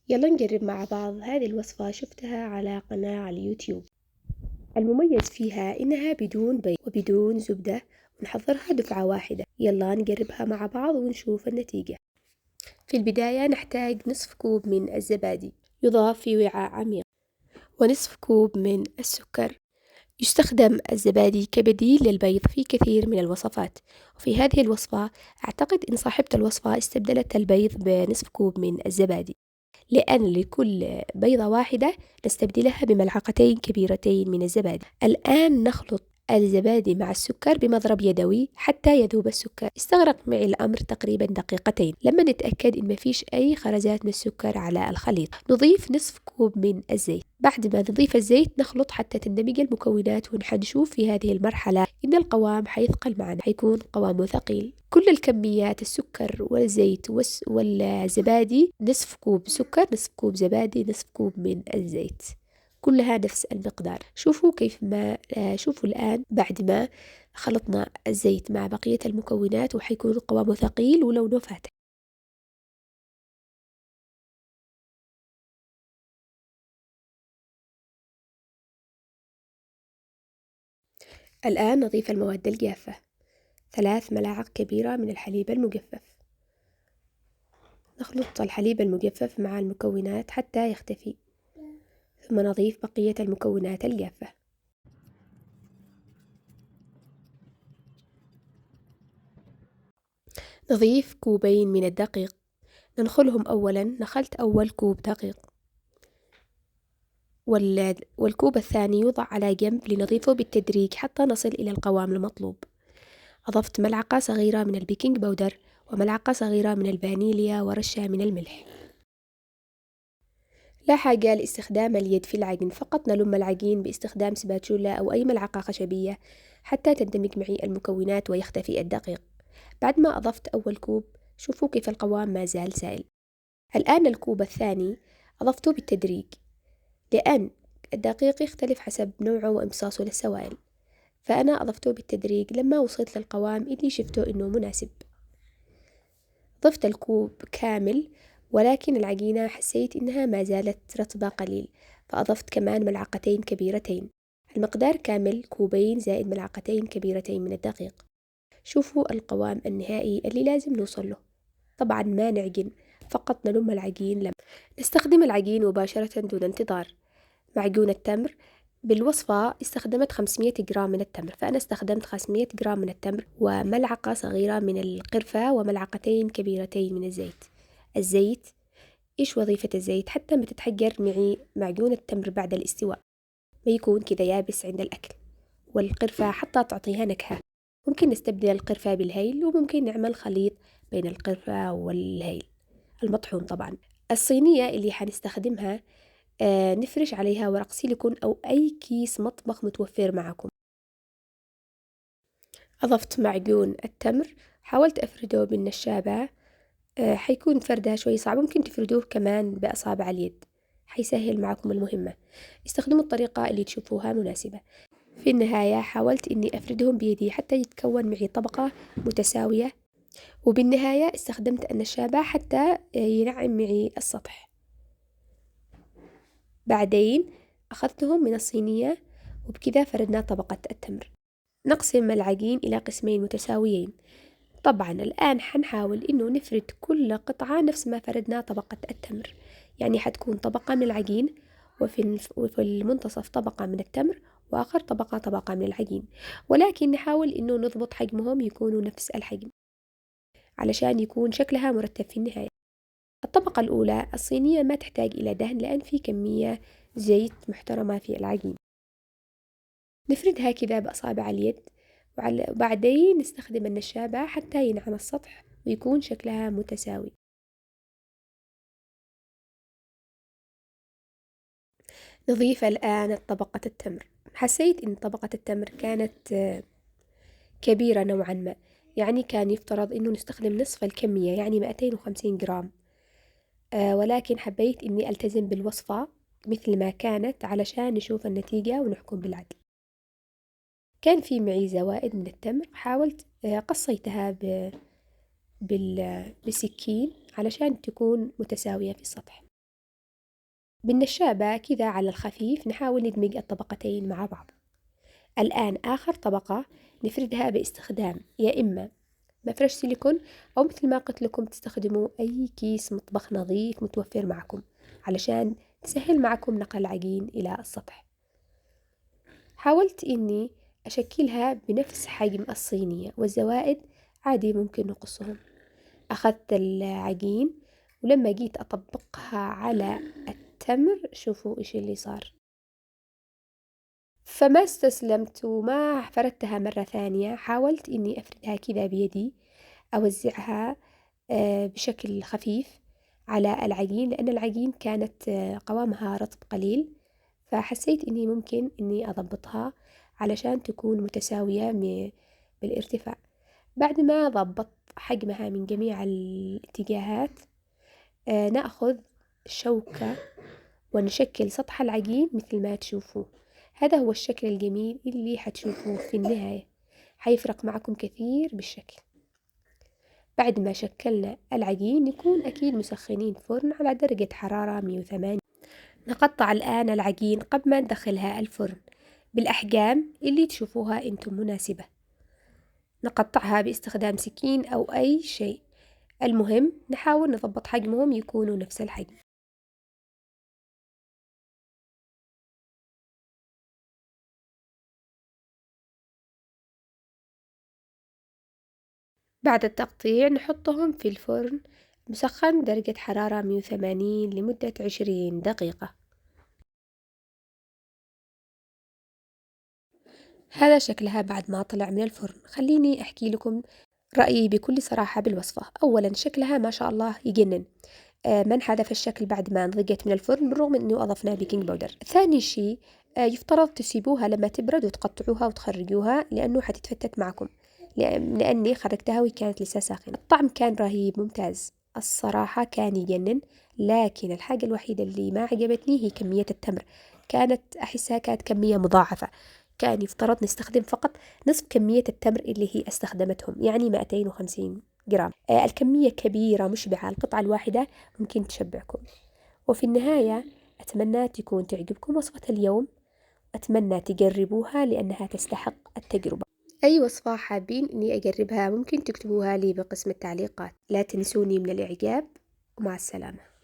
يلا نجرب مع بعض. هذه الوصفة شفتها على قناة على اليوتيوب. المميز فيها إنها بدون بيض وبدون زبدة، ونحضرها دفعة واحدة. يلا نجربها مع بعض ونشوف النتيجة. في البداية نحتاج نصف كوب من الزبادي يضاف في وعاء عميق، ونصف كوب من السكر. يستخدم الزبادي كبديل للبيض في كثير من الوصفات، وفي هذه الوصفة أعتقد إن صاحبة الوصفة استبدلت البيض بنصف كوب من الزبادي، لأن لكل بيضة واحدة نستبدلها بملعقتين كبيرتين من الزبادي. الآن نخلط الزبادي مع السكر بمضرب يدوي حتى يذوب السكر. استغرق معي الأمر تقريبا دقيقتين. لما نتأكد إن مفيش أي خرزات من السكر على الخليط، نضيف نصف كوب من الزيت. بعد ما نضيف الزيت نخلط حتى تندمج المكونات، ونحنشوف في هذه المرحلة إن القوام حيثقل معنا، حيكون قوامه ثقيل. كل الكميات السكر والزيت والزبادي، نصف كوب سكر، نصف كوب زبادي، نصف كوب من الزيت، كلها نفس المقدار. شوفوا كيف ما شوفوا الآن بعد ما خلطنا الزيت مع بقية المكونات، وحيكون قوامه ثقيل ولونه فاتح. الآن نضيف المواد الجافة: 3 ملاعق كبيرة من الحليب المجفف. نخلط الحليب المجفف مع المكونات حتى يختفي، ثم نضيف بقية المكونات الجافة. نضيف كوبين من الدقيق. ننخلهم أولا. نخلت أول كوب دقيق، والكوب الثاني يوضع على جنب لنضيفه بالتدريج حتى نصل إلى القوام المطلوب. أضفت ملعقة صغيرة من البيكنج باودر، وملعقة صغيرة من الفانيليا، ورشة من الملح. لا حاجة لاستخدام اليد في العجن، فقط نلم العجين باستخدام سباتشولا أو أي ملعقة خشبية حتى تندمج معي المكونات ويختفي الدقيق. بعد ما أضفت أول كوب، شوفوا كيف القوام ما زال سائل. الآن الكوب الثاني أضفته بالتدريج، لأن الدقيق يختلف حسب نوعه وامتصاصه للسوائل، فأنا أضفته بالتدريج لما وصلت للقوام اللي شفته إنه مناسب. ضفت الكوب كامل، ولكن العجينة حسيت إنها ما زالت رطبة قليل، فأضفت كمان ملعقتين كبيرتين. المقدار كامل كوبين زائد ملعقتين كبيرتين من الدقيق. شوفوا القوام النهائي اللي لازم نوصل له. طبعا ما نعجن، فقط نلم العجين. لما نستخدم العجين مباشرة دون انتظار. معجون التمر. بالوصفة استخدمت 500 جرام من التمر، فأنا استخدمت 500 جرام من التمر وملعقة صغيرة من القرفة وملعقتين كبيرتين من الزيت. الزيت، إيش وظيفة الزيت؟ حتى ما تتحجر معي معجون التمر بعد الاستواء، ما يكون كذا يابس عند الأكل. والقرفة حتى تعطيها نكهة. ممكن نستبدل القرفة بالهيل، وممكن نعمل خليط بين القرفة والهيل المطحون. طبعا الصينية اللي حنستخدمها نفرش عليها ورق سيليكون أو أي كيس مطبخ متوفر معكم. أضفت معجون التمر، حاولت أفرده بالنشابة. حيكون فردها شوي صعب، ممكن تفردوه كمان بأصابع اليد، حيسهل معكم المهمة. استخدموا الطريقة اللي تشوفوها مناسبة. في النهاية حاولت إني أفردهم بيدي حتى يتكون معي طبقة متساوية، وبالنهاية استخدمت النشابة حتى ينعم معي السطح. بعدين أخذتهم من الصينية، وبكذا فردنا طبقة التمر. نقسم العجين إلى قسمين متساويين. طبعا الآن حنحاول إنه نفرد كل قطعة نفس ما فردنا طبقة التمر، يعني حتكون طبقة من العجين، وفي المنتصف طبقة من التمر، وآخر طبقة من العجين. ولكن نحاول إنه نضبط حجمهم يكونوا نفس الحجم علشان يكون شكلها مرتب في النهاية. الطبقة الأولى الصينية ما تحتاج إلى دهن، لأن في كمية زيت محترمة في العجين. نفردها كذا بأصابع اليد، وبعدين نستخدم النشابة حتى ينعم السطح ويكون شكلها متساوي. نضيف الآن طبقة التمر. حسيت إن طبقة التمر كانت كبيرة نوعا ما، يعني كان يفترض إنه نستخدم نصف الكمية، يعني 250 جرام. ولكن حبيت إني ألتزم بالوصفة مثل ما كانت علشان نشوف النتيجة ونحكم بالعدل. كان في معي زوائد من التمر، حاولت قصيتها بسكين علشان تكون متساوية في السطح. بالنشابة كذا على الخفيف نحاول ندمج الطبقتين مع بعض. الآن آخر طبقة نفردها باستخدام يا إما مفرش سيليكون أو مثل ما قلت لكم تستخدموا أي كيس مطبخ نظيف متوفر معكم علشان تسهل معكم نقل العجين إلى السطح. حاولت إني أشكلها بنفس حجم الصينية، والزوائد عادي ممكن نقصهم. أخذت العجين ولما جيت أطبقها على التمر شوفوا إيش اللي صار. فما استسلمت وما فردتها مرة ثانية، حاولت إني أفردها كذا بيدي، أوزعها بشكل خفيف على العجين، لأن العجين كانت قوامها رطب قليل، فحسيت إني ممكن إني أضبطها علشان تكون متساوية بالارتفاع. بعد ما ضبطت حجمها من جميع الاتجاهات نأخذ شوكة ونشكل سطح العجين مثل ما تشوفوا. هذا هو الشكل الجميل اللي حتشوفوه في النهاية، حيفرق معكم كثير بالشكل. بعد ما شكلنا العجين نكون أكيد مسخنين فرن على درجة حرارة 180. نقطع الآن العجين قبل ما ندخلها الفرن بالأحجام اللي تشوفوها أنتم مناسبة. نقطعها باستخدام سكين أو أي شيء، المهم نحاول نضبط حجمهم يكونوا نفس الحجم. بعد التقطيع نحطهم في الفرن مسخن درجة حرارة 180 لمدة 20 دقيقة. هذا شكلها بعد ما طلع من الفرن. خليني أحكي لكم رأيي بكل صراحة بالوصفة. أولا شكلها ما شاء الله يجنن، ما انحذف الشكل بعد ما نضجت من الفرن بالرغم أنه أضفنا بيكنج باودر. ثاني شيء يفترض تسيبوها لما تبرد وتقطعوها وتخرجوها لأنه حتتفتت معكم، لأني خرجتها وهي كانت لسه ساخنة. الطعم كان رهيب ممتاز الصراحة، كان يجنن. لكن الحاجة الوحيدة اللي ما عجبتني هي كمية التمر، كانت أحسها كانت كمية مضاعفة. كان يفترض نستخدم فقط نصف كمية التمر اللي هي استخدمتهم، يعني 250 جرام. الكمية كبيرة مشبعة، القطعة الواحدة ممكن تشبعكم. وفي النهاية أتمنى تكون تعجبكم وصفة اليوم، أتمنى تجربوها لأنها تستحق التجربة. أي وصفة حابين إني أجربها ممكن تكتبوها لي بقسم التعليقات. لا تنسوني من الإعجاب، ومع السلامة.